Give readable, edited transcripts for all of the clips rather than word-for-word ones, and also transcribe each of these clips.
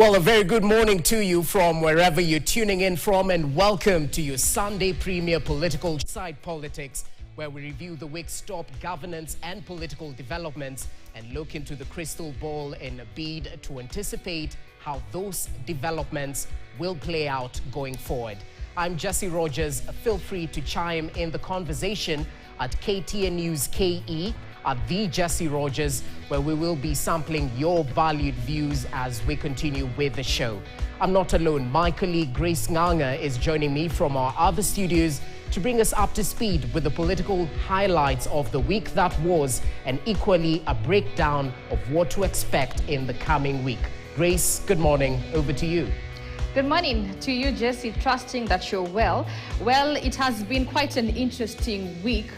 Well, a very good morning to you from wherever you're tuning in from, and welcome to your Sunday Premier Political Side Politics, where we review the week's top governance and political developments and look into the crystal ball in a bid to anticipate how those developments will play out going forward. I'm Jesse Rogers. Feel free to chime in the conversation at KTN News KE, at the Jesse Rogers, where we will be sampling your valued views as we continue with the show. I'm not alone. My colleague Grace Nganga is joining me from our other studios to bring us up to speed with the political highlights of the week that was, and equally a breakdown of what to expect in the coming week. Grace, good morning. Over to you. Good morning to you, Jesse, trusting that you're well. Well, it has been quite an interesting week.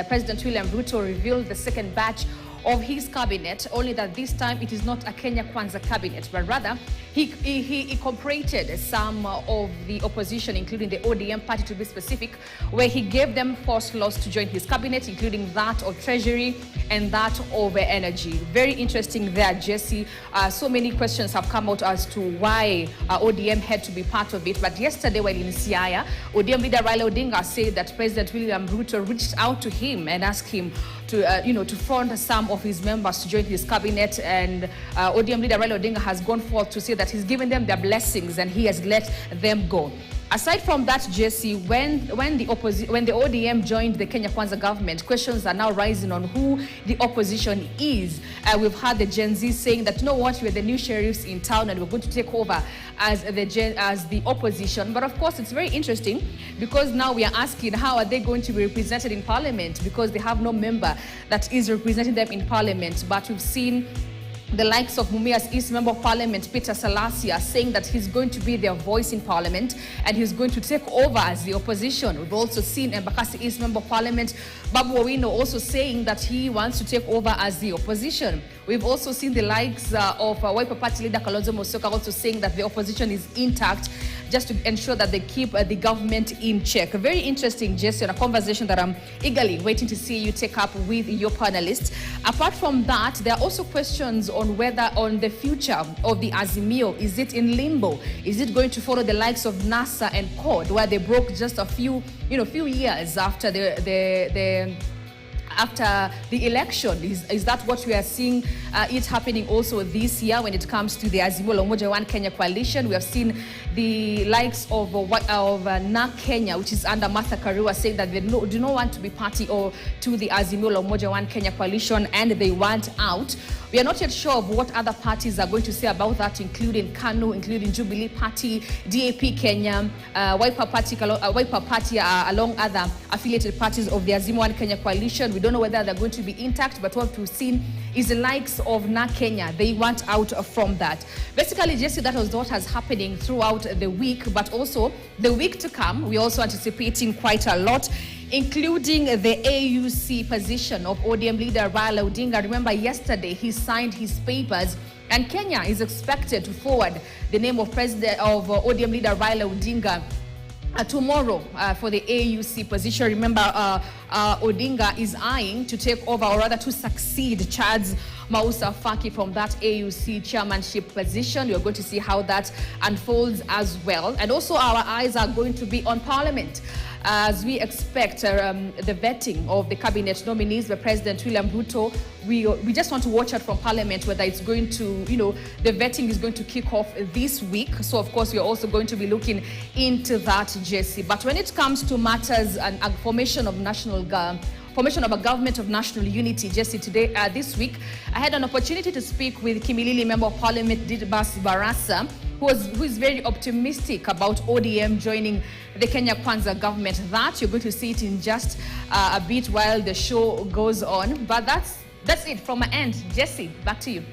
President William Ruto revealed the second batch of his cabinet, only that this time it is not a Kenya Kwanza cabinet, but rather he incorporated some of the opposition, including the ODM party to be specific, where he gave them 4 slots to join his cabinet, including that of Treasury and that of Energy. Very interesting there, Jesse. So many questions have come out as to why ODM had to be part of it. But yesterday, while in Siaya, ODM leader Raila Odinga said that President William Ruto reached out to him and asked him to front some of his members to join his cabinet, and ODM leader Raila Odinga has gone forth to say that he's given them their blessings and he has let them go. Aside from that, Jesse, when the ODM joined the Kenya Kwanza government, questions are now rising on who the opposition is. We've had the Gen Z saying that, you know what, we're the new sheriffs in town and we're going to take over as the opposition. But of course, it's very interesting because now we are asking, how are they going to be represented in parliament, because they have no member that is representing them in parliament. But we've seen the likes of Mumia's East Member of Parliament, Peter Salasia, saying that he's going to be their voice in Parliament and he's going to take over as the opposition. We've also seen Embakasi East Member of Parliament, Babu Owino, also saying that he wants to take over as the opposition. We've also seen the likes of Wiper Party leader Kalonzo Musyoka also saying that the opposition is intact, just to ensure that they keep the government in check. Very interesting, Jesse, a conversation that I'm eagerly waiting to see you take up with your panelists. Apart from that, there are also questions on the future of the Azimio. Is it in limbo? Is it going to follow the likes of NASA and CORD, where they broke just a few years after after the election? Is that what we are seeing it happening also this year when it comes to the Azimio la Umoja One Kenya coalition? We have seen the likes of NA Kenya, which is under Martha Karua, saying that they do not want to be party or to the Azimio la Umoja One Kenya coalition and they want out. We are not yet sure of what other parties are going to say about that, including KANU, including Jubilee Party, DAP Kenya, Wiper Party, along other affiliated parties of the Azimio One Kenya coalition. We don't know whether they're going to be intact, but what we've seen is the likes of NA Kenya. They want out from that. Basically, Jesse, that was what has happening throughout the week, but also the week to come. We're also anticipating quite a lot, including the AUC position of ODM leader Raila Odinga. Remember, yesterday he signed his papers, and Kenya is expected to forward the name of ODM leader Raila Odinga tomorrow for the AUC position. Remember, Odinga is eyeing to take over, or rather to succeed Chad's Mausa Faki from that AUC chairmanship position. You're going to see how that unfolds as well. And also our eyes are going to be on Parliament as we expect the vetting of the cabinet nominees by President William Ruto. We just want to watch out from Parliament whether it's going to, the vetting is going to kick off this week. So of course, we're also going to be looking into that, Jesse. But when it comes to matters and formation of a government of national unity, Jesse, this week, I had an opportunity to speak with Kimilili Member of Parliament Didbas Barasa, who is very optimistic about ODM joining the Kenya Kwanza government. That you're going to see it in just a bit while the show goes on. But that's it from my end. Jesse, back to you.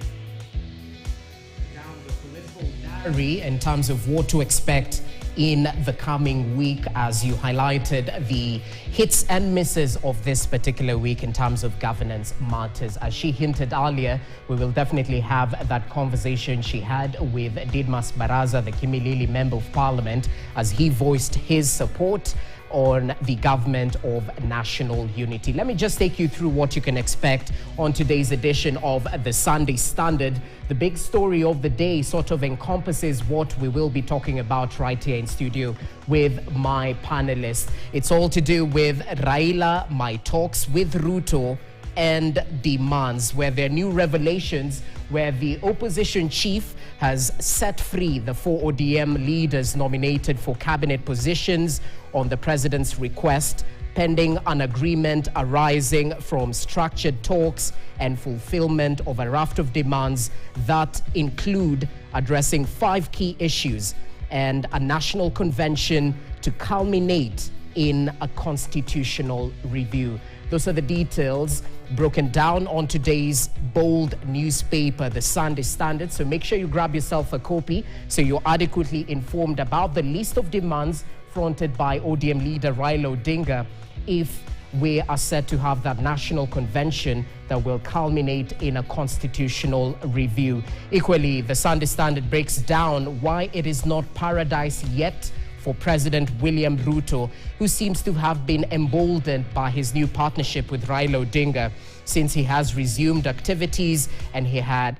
Down the political diary in terms of what to expect in the coming week, as you highlighted the hits and misses of this particular week in terms of governance matters. As she hinted earlier, we will definitely have that conversation she had with Didmas Baraza, the Kimilili Member of Parliament, as he voiced his support on the government of national unity. Let me just take you through what you can expect on today's edition of the Sunday Standard. The big story of the day sort of encompasses what we will be talking about right here in studio with my panelists. It's all to do with Raila, my talks with Ruto, and demands, where there are new revelations where the opposition chief has set free the 4 ODM leaders nominated for cabinet positions on the president's request, pending an agreement arising from structured talks and fulfillment of a raft of demands that include addressing 5 key issues and a national convention to culminate in a constitutional review. Those are the details broken down on today's bold newspaper, the Sunday Standard. So make sure you grab yourself a copy so you're adequately informed about the list of demands fronted by ODM leader Raila Odinga if we are set to have that national convention that will culminate in a constitutional review. Equally, the Sunday Standard breaks down why it is not paradise yet for President William Ruto, who seems to have been emboldened by his new partnership with Raila Odinga since he has resumed activities and he had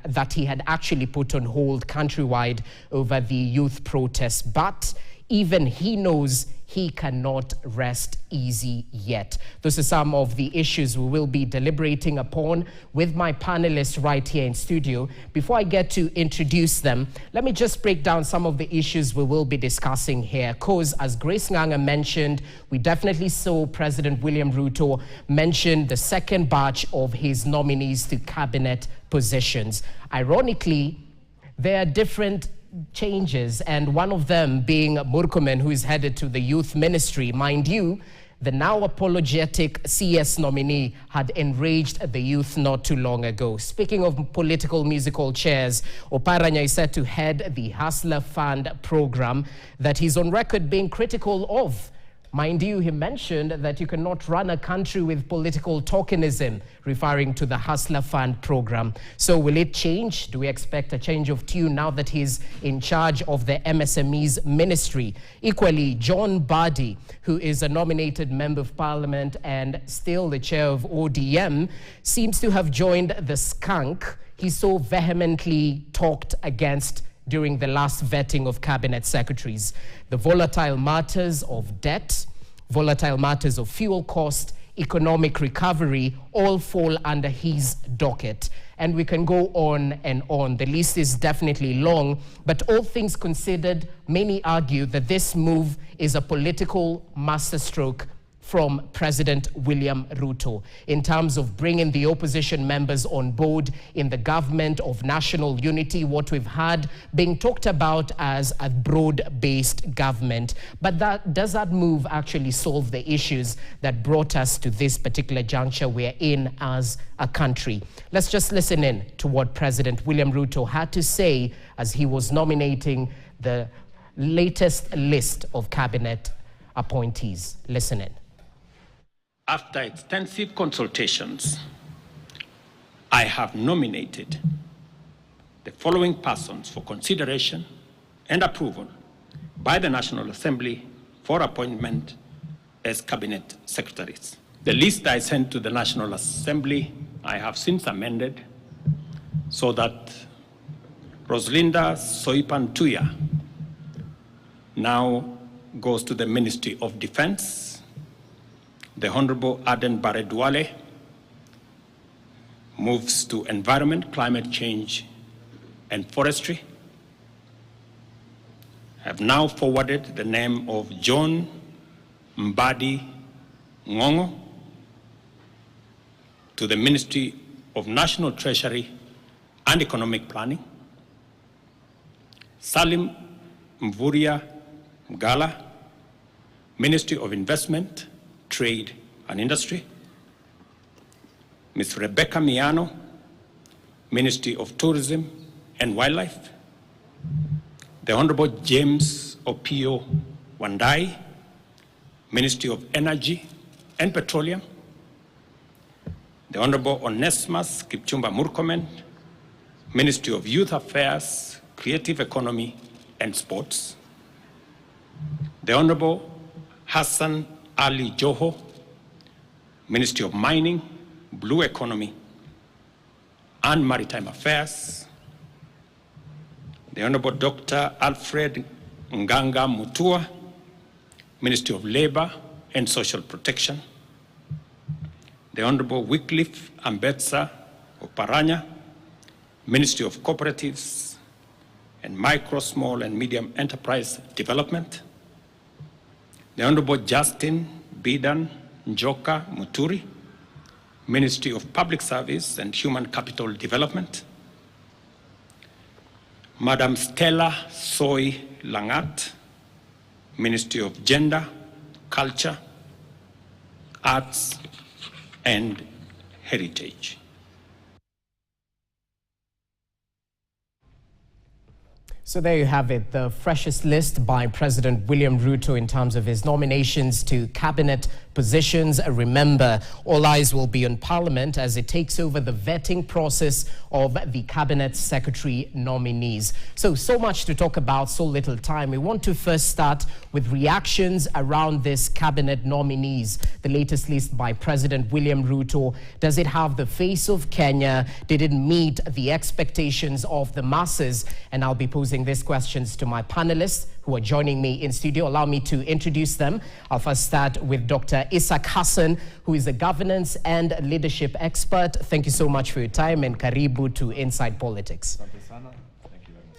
actually put on hold countrywide over the youth protests. But even he knows he cannot rest easy yet. Those are some of the issues we will be deliberating upon with my panelists right here in studio. Before I get to introduce them, let me just break down some of the issues we will be discussing here. Because as Grace Nganga mentioned, we definitely saw President William Ruto mention the second batch of his nominees to cabinet positions. Ironically, there are different changes, and one of them being Murkomen, who is headed to the youth ministry. Mind you, the now apologetic CS nominee had enraged the youth not too long ago. Speaking of political musical chairs, Oparanya is set to head the Hustler Fund program that he's on record being critical of. Mind you, he mentioned that you cannot run a country with political tokenism, referring to the Hustler Fund program. So will it change? Do we expect a change of tune now that he's in charge of the MSMEs ministry? Equally, John Badi, who is a nominated member of parliament and still the chair of ODM, seems to have joined the skunk he so vehemently talked against during the last vetting of cabinet secretaries. The volatile matters of debt, volatile matters of fuel cost, economic recovery, all fall under his docket. And we can go on and on. The list is definitely long, but all things considered, many argue that this move is a political masterstroke from President William Ruto in terms of bringing the opposition members on board in the government of national unity, what we've had being talked about as a broad-based government. But does that move actually solve the issues that brought us to this particular juncture we're in as a country? Let's just listen in to what President William Ruto had to say as he was nominating the latest list of cabinet appointees. Listen in. After extensive consultations, I have nominated the following persons for consideration and approval by the National Assembly for appointment as cabinet secretaries. The list I sent to the National Assembly, I have since amended so that Roslinda Soipan Tuya now goes to the Ministry of Defense. The Honorable Aden Baredwale moves to Environment, Climate Change, and Forestry. I have now forwarded the name of John Mbadi Ngongo to the Ministry of National Treasury and Economic Planning. Salim Mvuria Mgala, Ministry of Investment, Trade and Industry. Ms. Rebecca Miano, Ministry of Tourism and Wildlife. The Honorable James Opio Wandai, Ministry of Energy and Petroleum, the Honorable Onesmus Kipchumba Murkomen, Ministry of Youth Affairs, Creative Economy and Sports, the Honorable Hassan Ali Joho, Ministry of Mining, Blue Economy and Maritime Affairs, the Honorable Dr. Alfred Nganga Mutua, Ministry of Labor and Social Protection, the Honorable Wycliffe Ambetsa Oparanya, Ministry of Cooperatives and Micro, Small and Medium Enterprise Development, the Honorable Justin Bidan Njoka Muturi, Ministry of Public Service and Human Capital Development, Madam Stella Soy Langat, Ministry of Gender, Culture, Arts and Heritage. So there you have it, the freshest list by President William Ruto in terms of his nominations to cabinet positions. Remember, all eyes will be on Parliament as it takes over the vetting process of the cabinet secretary nominees. So much to talk about, so little time. We want to first start with reactions around this cabinet nominees. The latest list by President William Ruto. Does it have the face of Kenya? Did it meet the expectations of the masses? And I'll be posing these questions to my panelists who are joining me in studio. Allow me to introduce them. I'll first start with Dr. Isaac Hassan, who is a governance and leadership expert. Thank you so much for your time and karibu to Inside Politics.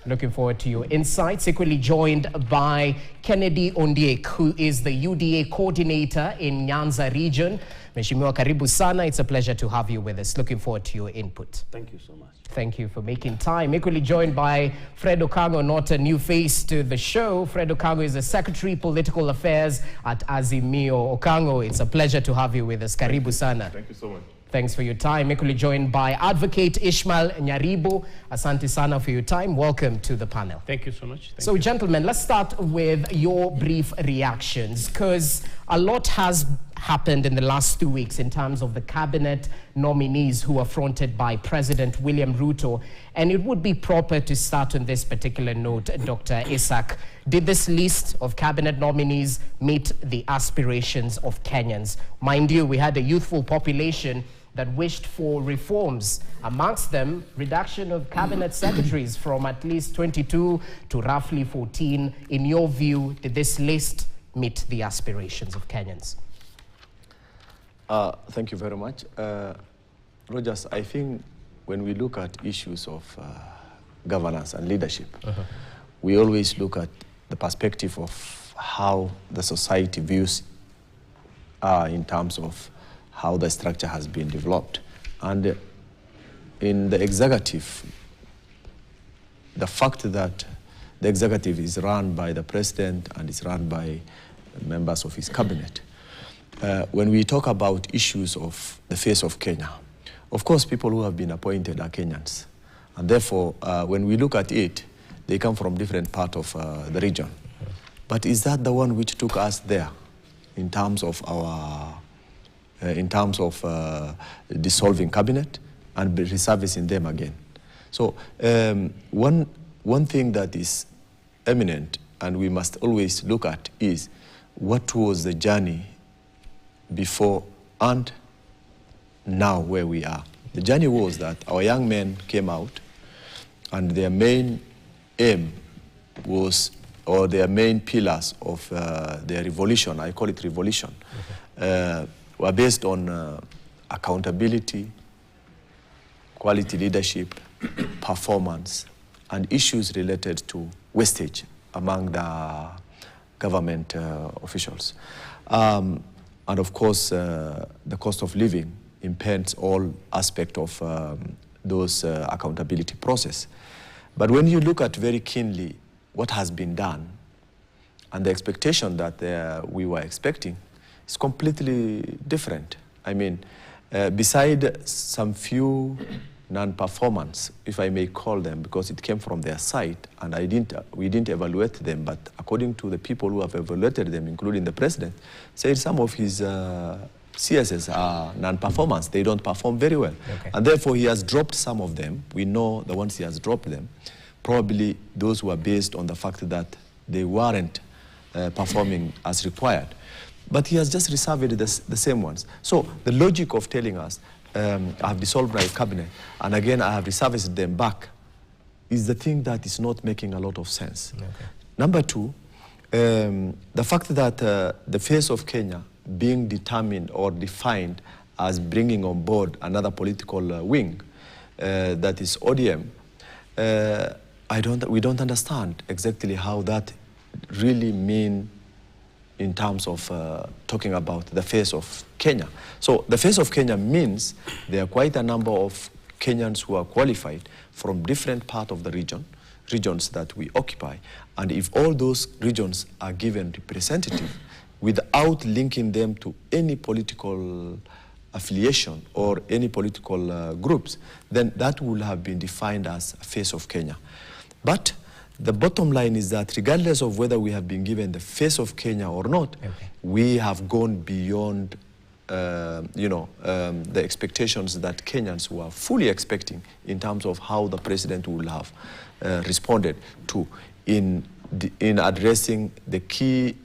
Looking forward to your insights. Equally joined by Kennedy Ondiek, who is the UDA coordinator in Nyanza region. Mheshimiwa, karibu sana. It's a pleasure to have you with us. Looking forward to your input. Thank you so much. Thank you for making time. Equally joined by Fred Okango, not a new face to the show. Fred Okango is the Secretary Political Affairs at Azimio. Okango, it's a pleasure to have you with us. Karibu sana. Thank you so much. Thanks for your time. Equally joined by Advocate Ishmael Nyaribo. Asante sana for your time. Welcome to the panel. Thank you so much. So, gentlemen, let's start with your brief reactions, because a lot has happened in the last 2 weeks in terms of the cabinet nominees who are fronted by President William Ruto. And it would be proper to start on this particular note, Dr. Isaac. Did this list of cabinet nominees meet the aspirations of Kenyans? Mind you, we had a youthful population that wished for reforms, amongst them reduction of cabinet secretaries from at least 22 to roughly 14. In your view, did this list meet the aspirations of Kenyans? Thank you very much. Rogers, I think when we look at issues of governance and leadership, we always look at the perspective of how the society views in terms of how the structure has been developed. And in the executive, the fact that the executive is run by the president and is run by members of his cabinet, when we talk about issues of the face of Kenya, of course, people who have been appointed are Kenyans. And therefore, when we look at it, they come from different parts of the region. But is that the one which took us there in terms of our, dissolving cabinet and resurfacing them again? So one thing that is eminent and we must always look at is what was the journey before and now where we are. The journey was that our young men came out and their main aim was, or their main pillars of their revolution, I call it revolution, were based on accountability, quality leadership, performance, and issues related to wastage among the government officials. And of course, the cost of living impends all aspects of those accountability process. But when you look at very keenly what has been done and the expectation that we were expecting, it's completely different. I mean, beside some few non-performance, if I may call them, because it came from their side, and we didn't evaluate them, but according to the people who have evaluated them, including the president, said some of his CSS are non-performance. They don't perform very well. Okay. And therefore, he has dropped some of them. We know the ones he has dropped them. Probably those were based on the fact that they weren't performing as required. But he has just reserved the same ones. So the logic of telling us, I have dissolved my cabinet, and again I have reserved them back, is the thing that is not making a lot of sense. Okay. Number two, the fact that the face of Kenya being determined or defined as bringing on board another political wing, that is ODM, we don't understand exactly how that really mean in terms of talking about the face of Kenya. So the face of Kenya means there are quite a number of Kenyans who are qualified from different parts of the regions that we occupy. And if all those regions are given representative without linking them to any political affiliation or any political groups, then that will have been defined as a face of Kenya. But the bottom line is that regardless of whether we have been given the face of Kenya or not, okay, we have gone beyond the expectations that Kenyans were fully expecting in terms of how the president will have responded to in addressing the key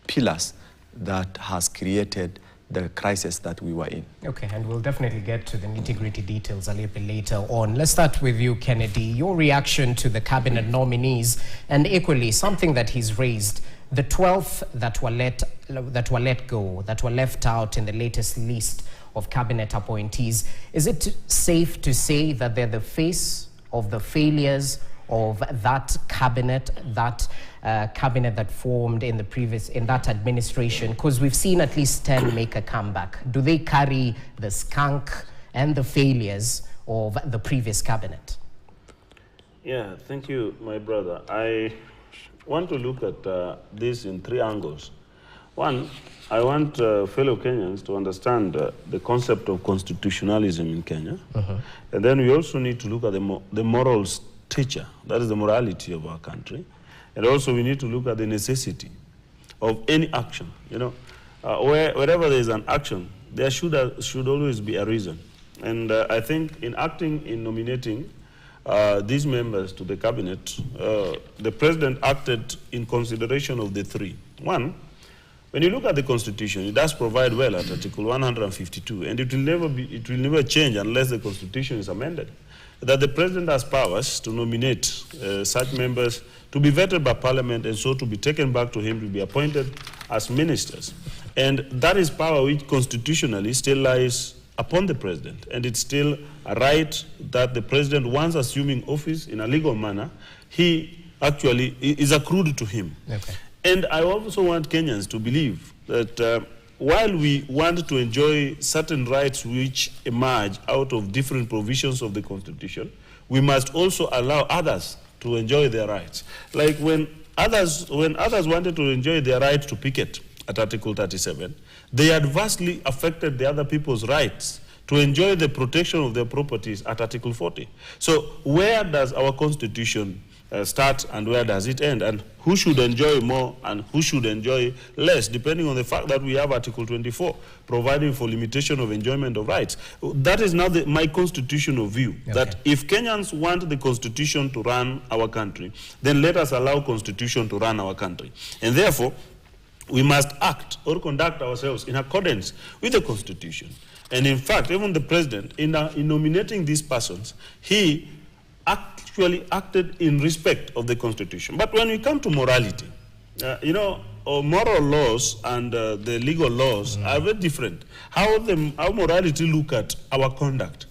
pillars that has created the crisis that we were in. Okay, and we'll definitely get to the nitty-gritty details a little bit later on. Let's start with you, Kennedy. Your reaction to the cabinet nominees, and equally something that he's raised, the 12 that were let go, that were left out in the latest list of cabinet appointees. Is it safe to say that they're the face of the failures of that cabinet, cabinet that formed in that administration? Because we've seen at least 10 make a comeback. Do they carry the skunk and the failures of the previous cabinet? Yeah, thank you, my brother. I want to look at this in three angles. One, I want fellow Kenyans to understand the concept of constitutionalism in Kenya. And then we also need to look at the morals teacher, that is the morality of our country. And also we need to look at the necessity of any action. Wherever there is an action, there should always be a reason. And I think in nominating these members to the cabinet, the president acted in consideration of the three. One, when you look at the Constitution, it does provide well at Article 152, and it will never change unless the Constitution is amended, that the president has powers to nominate such members to be vetted by Parliament and so to be taken back to him to be appointed as ministers. And that is power which constitutionally still lies upon the president. And it's still a right that the president, once assuming office in a legal manner, he actually is accrued to him. Okay. And I also want Kenyans to believe that while we want to enjoy certain rights which emerge out of different provisions of the Constitution, we must also allow others to enjoy their rights. Like when others wanted to enjoy their right to picket at Article 37, they adversely affected the other people's rights to enjoy the protection of their properties at Article 40. So where does our Constitution start and where does it end, and who should enjoy more and who should enjoy less, depending on the fact that we have Article 24 providing for limitation of enjoyment of rights? That is now my constitutional view, okay, that if Kenyans want the Constitution to run our country, then let us allow Constitution to run our country. And therefore, we must act or conduct ourselves in accordance with the Constitution. And in fact, even the president, in nominating these persons, he actually acted in respect of the Constitution. But when we come to morality, moral laws and the legal laws are very different. How morality look at our conduct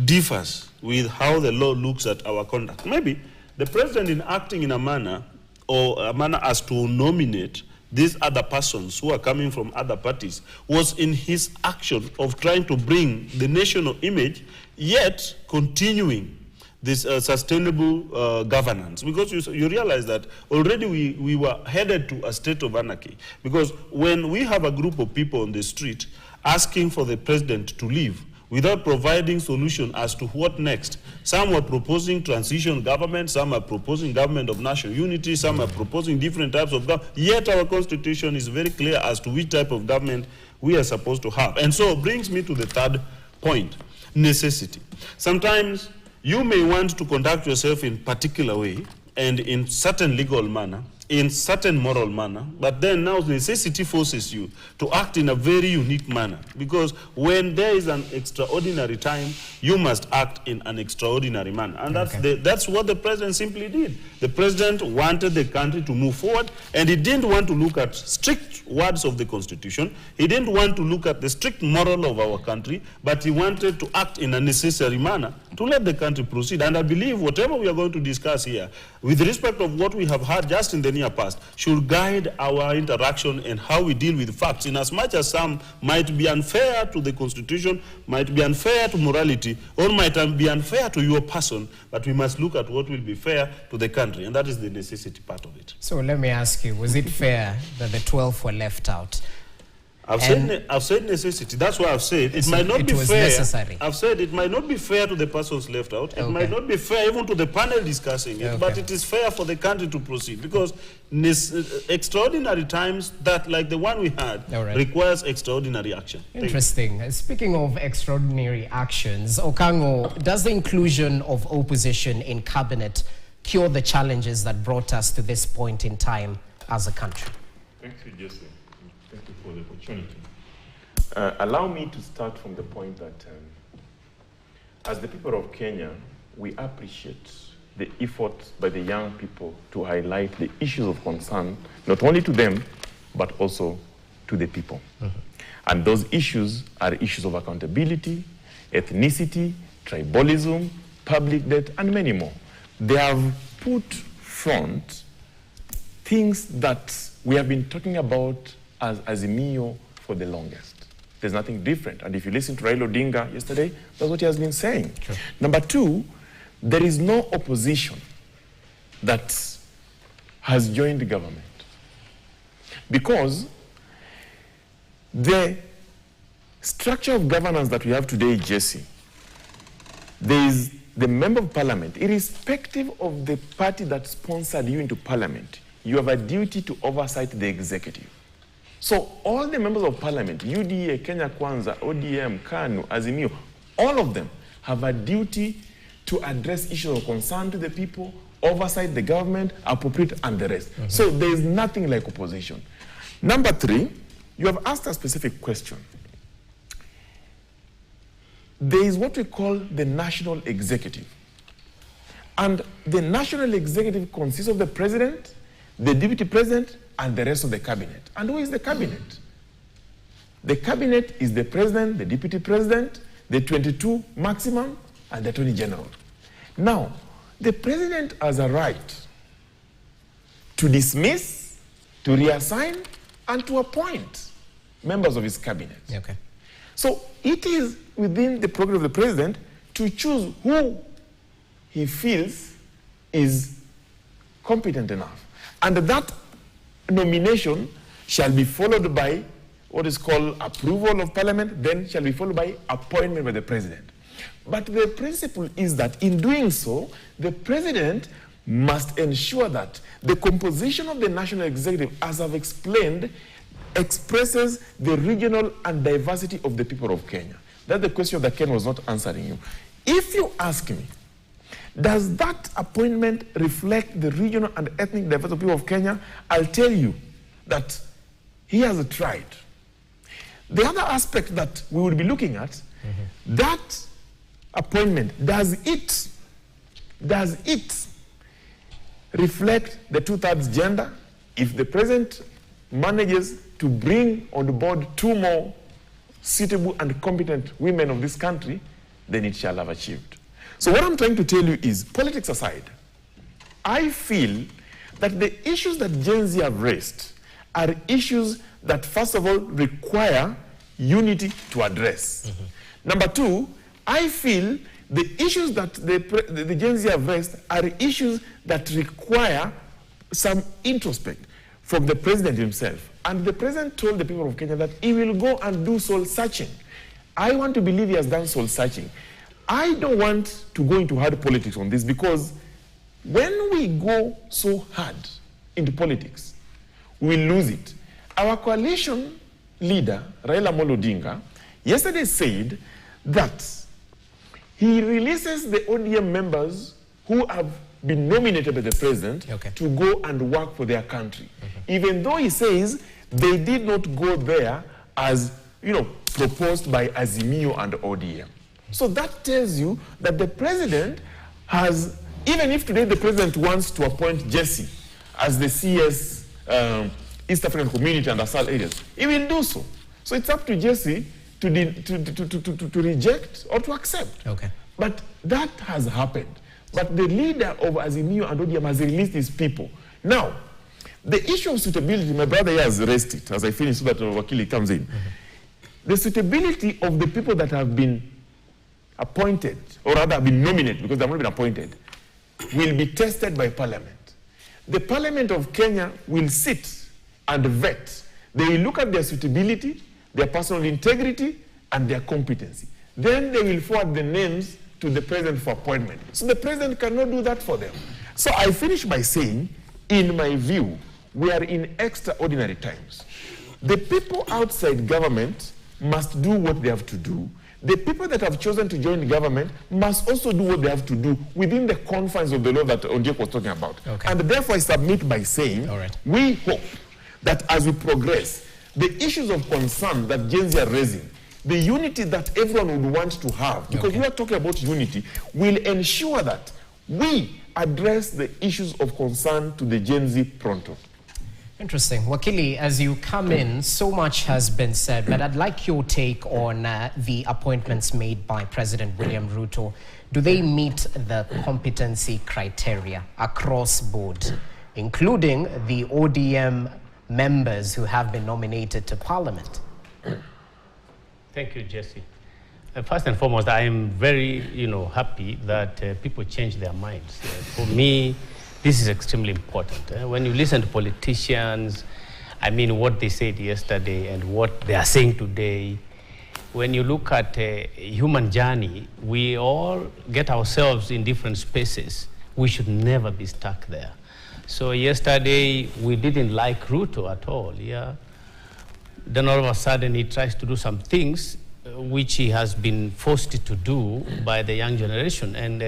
differs with how the law looks at our conduct. Maybe the president, in acting in a manner as to nominate these other persons who are coming from other parties, was in his action of trying to bring the national image, yet continuing this sustainable governance. Because you realize that already we were headed to a state of anarchy. Because when we have a group of people on the street asking for the president to leave, without providing solution as to what next. Some were proposing transition government, some are proposing government of national unity, some are proposing different types of government, yet our constitution is very clear as to which type of government we are supposed to have. And so it brings me to the third point, necessity. Sometimes you may want to conduct yourself in particular way and in certain legal manner, in certain moral manner, but then now necessity forces you to act in a very unique manner, because when there is an extraordinary time, you must act in an extraordinary manner. And that's what the president simply did. The president wanted the country to move forward, and he didn't want to look at strict words of the constitution. He didn't want to look at the strict moral of our country, but he wanted to act in a necessary manner to let the country proceed. And I believe whatever we are going to discuss here, with respect of what we have had just in the near past, should guide our interaction and how we deal with facts, in as much as some might be unfair to the constitution, might be unfair to morality, or might be unfair to your person, but we must look at what will be fair to the country, and that is the necessity part of it. So let me ask you, was it fair that the 12 were left out? I've said necessity. That's why I've said it might not be fair. Necessary. I've said it might not be fair to the persons left out. It might not be fair even to the panel discussing it, but it is fair for the country to proceed, because extraordinary times that, like the one we had, requires extraordinary action. Interesting. Speaking of extraordinary actions, Okango, does the inclusion of opposition in cabinet cure the challenges that brought us to this point in time as a country? Thank you, Jesse. Thank you for the opportunity. Allow me to start from the point that as the people of Kenya, we appreciate the effort by the young people to highlight the issues of concern, not only to them, but also to the people. And those issues are issues of accountability, ethnicity, tribalism, public debt, and many more. They have put front things that we have been talking about as Azimio for the longest. There's nothing different. And if you listen to Raila Odinga yesterday, that's what he has been saying. Sure. Number two, there is no opposition that has joined the government, because the structure of governance that we have today, Jesse, there is the member of parliament, irrespective of the party that sponsored you into parliament, you have a duty to oversight the executive. So all the members of parliament, UDA, Kenya Kwanza, ODM, KANU, Azimio, all of them have a duty to address issues of concern to the people, oversight the government, appropriate, and the rest. So there is nothing like opposition. Number three, you have asked a specific question. There is what we call the national executive. And the national executive consists of the president, the deputy president, and the rest of the cabinet. And who is the cabinet? The cabinet is the president, the deputy president, the 22 maximum, and the attorney general. Now, the president has a right to dismiss, to reassign, and to appoint members of his cabinet. Okay. So it is within the program of the president to choose who he feels is competent enough. And that nomination shall be followed by what is called approval of parliament, then shall be followed by appointment by the president. But the principle is that in doing so, the president must ensure that the composition of the national executive, as I've explained, expresses the regional and diversity of the people of Kenya. That's the question that Ken was not answering you. If you ask me, does that appointment reflect the regional and ethnic diversity of people of Kenya? I'll tell you that he has tried. The other aspect that we will be looking at, that appointment, does it reflect the 2/3 gender? If the president manages to bring on board 2 more suitable and competent women of this country, then it shall have achieved. So what I'm trying to tell you is, politics aside, I feel that the issues that Gen Z have raised are issues that, first of all, require unity to address. Number two, I feel the issues that the Gen Z have raised are issues that require some introspect from the president himself. And the president told the people of Kenya that he will go and do soul searching. I want to believe he has done soul searching. I don't want to go into hard politics on this, because when we go so hard into politics, we lose it. Our coalition leader, Raila Amolo Odinga, yesterday said that he releases the ODM members who have been nominated by the president to go and work for their country. Even though he says they did not go there as, proposed by Azimio and ODM. So that tells you that the president has, even if today the president wants to appoint Jesse as the CS East African Community and ASAL areas, he will do so. So it's up to Jesse to reject or to accept. But that has happened. But the leader of Azimio and ODM has released his people. Now, the issue of suitability, my brother here has raised it as I finish so that Wakili comes in. The suitability of the people that have been appointed, or rather have been nominated, because they have not been appointed, will be tested by Parliament. The Parliament of Kenya will sit and vet. They will look at their suitability, their personal integrity, and their competency. Then they will forward the names to the president for appointment. So the president cannot do that for them. So I finish by saying, in my view, we are in extraordinary times. The people outside government must do what they have to do. The people that have chosen to join the government must also do what they have to do within the confines of the law that Ondiek was talking about. And therefore I submit by saying, we hope that as we progress, the issues of concern that Gen Z are raising, the unity that everyone would want to have, because we are talking about unity, will ensure that we address the issues of concern to the Gen Z pronto. Interesting. Wakili, as you come in, so much has been said, but I'd like your take on the appointments made by President William Ruto. Do they meet the competency criteria across board, including the ODM members who have been nominated to Parliament? Thank you, Jesse. First and foremost, I am very, happy that people change their minds. For me, this is extremely important. When you listen to politicians, what they said yesterday and what they are saying today, when you look at a human journey, we all get ourselves in different spaces. We should never be stuck there. So yesterday, we didn't like Ruto at all, Then all of a sudden, he tries to do some things which he has been forced to do by the young generation. And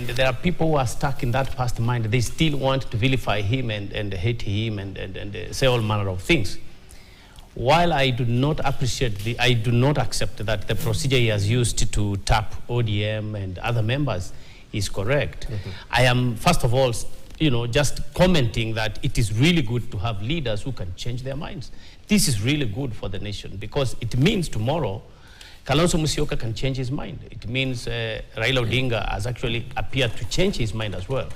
there are people who are stuck in that past mind. They still want to vilify him and hate him and say all manner of things. While I do not appreciate, I do not accept that the procedure he has used to tap ODM and other members is correct. I am, first of all, just commenting that it is really good to have leaders who can change their minds. This is really good for the nation, because it means tomorrow Kalonzo Musyoka can change his mind. It means Raila Odinga has actually appeared to change his mind as well.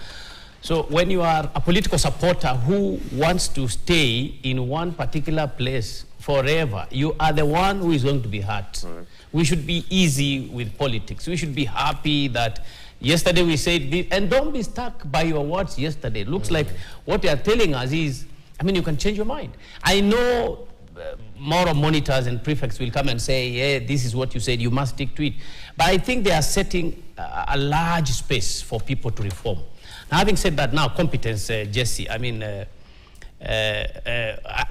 So when you are a political supporter who wants to stay in one particular place forever, you are the one who is going to be hurt. We should be easy with politics. We should be happy that yesterday we said this, and don't be stuck by your words yesterday. Looks like what they are telling us is, you can change your mind. I know moral monitors and prefects will come and say, yeah, this is what you said, you must stick to it. But I think they are setting a large space for people to reform. Now, having said that, now competence, Jesse,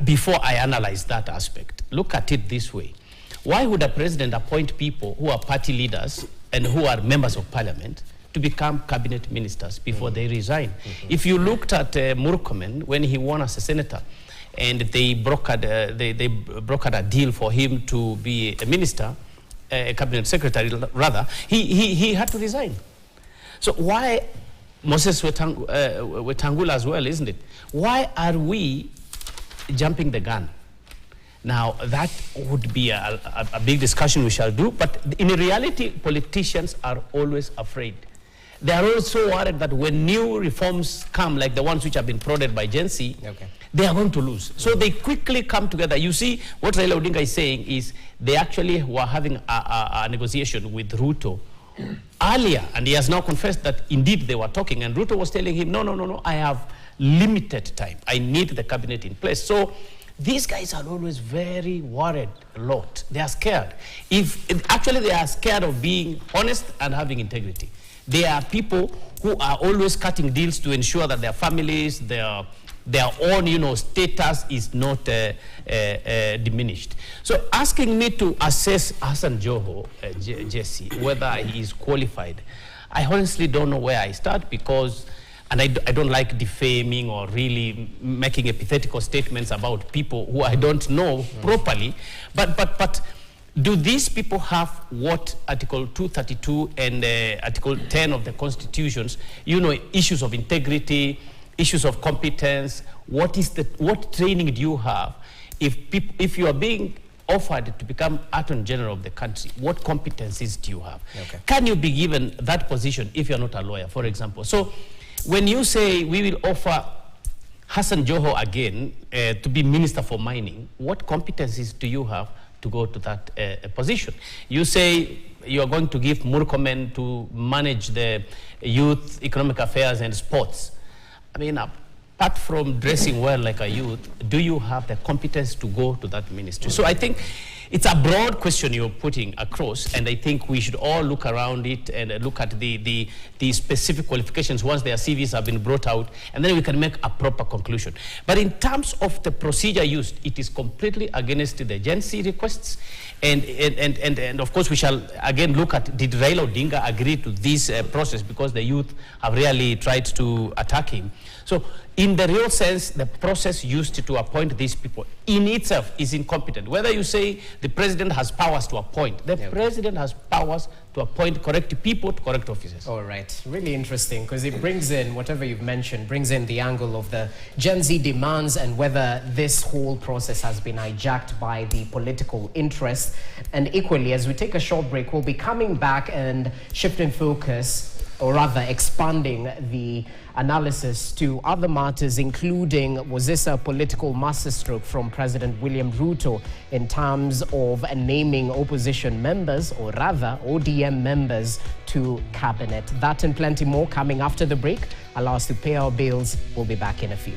before I analyze that aspect, look at it this way. Why would a president appoint people who are party leaders and who are members of parliament to become cabinet ministers before they resign? If you looked at Murkomen when he won as a senator, and they brokered a deal for him to be a minister, a cabinet secretary rather, he had to resign. So why, Moses Wetangula as well, isn't it? Why are we jumping the gun? Now, that would be a big discussion we shall do, but in reality, politicians are always afraid. They are also worried that when new reforms come, like the ones which have been prodded by Gen Z, they are going to lose. So they quickly come together. You see, what Raila Odinga is saying is they actually were having a negotiation with Ruto earlier, and he has now confessed that indeed they were talking, and Ruto was telling him, no, I have limited time. I need the cabinet in place. So these guys are always very worried a lot. They are scared. Actually, they are scared of being honest and having integrity. They are people who are always cutting deals to ensure that their families, their own, status is not diminished. So asking me to assess Hassan Joho, Jesse, whether he is qualified, I honestly don't know where I start because, and I don't like defaming or really making hypothetical statements about people who I don't know properly, but do these people have what Article 232 and Article 10 of the Constitutions, issues of integrity, issues of competence? What training do you have? If you are being offered to become Attorney General of the country, what competencies do you have? Okay. Can you be given that position if you're not a lawyer, for example? So when you say we will offer Hassan Joho again to be Minister for Mining, what competencies do you have to go to that position? You say you are going to give Murkomen to manage the youth, economic affairs and sports. I mean, apart from dressing well like a youth, do you have the competence to go to that ministry? So I think it's a broad question you're putting across, and I think we should all look around it and look at the specific qualifications once their CVs have been brought out, and then we can make a proper conclusion. But in terms of the procedure used, it is completely against the agency requests, and of course we shall again look at, did Raila Odinga agree to this process, because the youth have really tried to attack him. So in the real sense, the process used to appoint these people in itself is incompetent. Whether you say the president has powers to appoint, the president has powers to appoint correct people to correct offices. All right, really interesting, because it brings in, whatever you've mentioned, brings in the angle of the Gen Z demands and whether this whole process has been hijacked by the political interest. And equally, as we take a short break, we'll be coming back and shifting focus, or rather expanding the analysis to other matters, including, was this a political masterstroke from President William Ruto in terms of naming opposition members, or rather ODM members, to cabinet? That and plenty more coming after the break. Allow us to pay our bills. We'll be back in a few.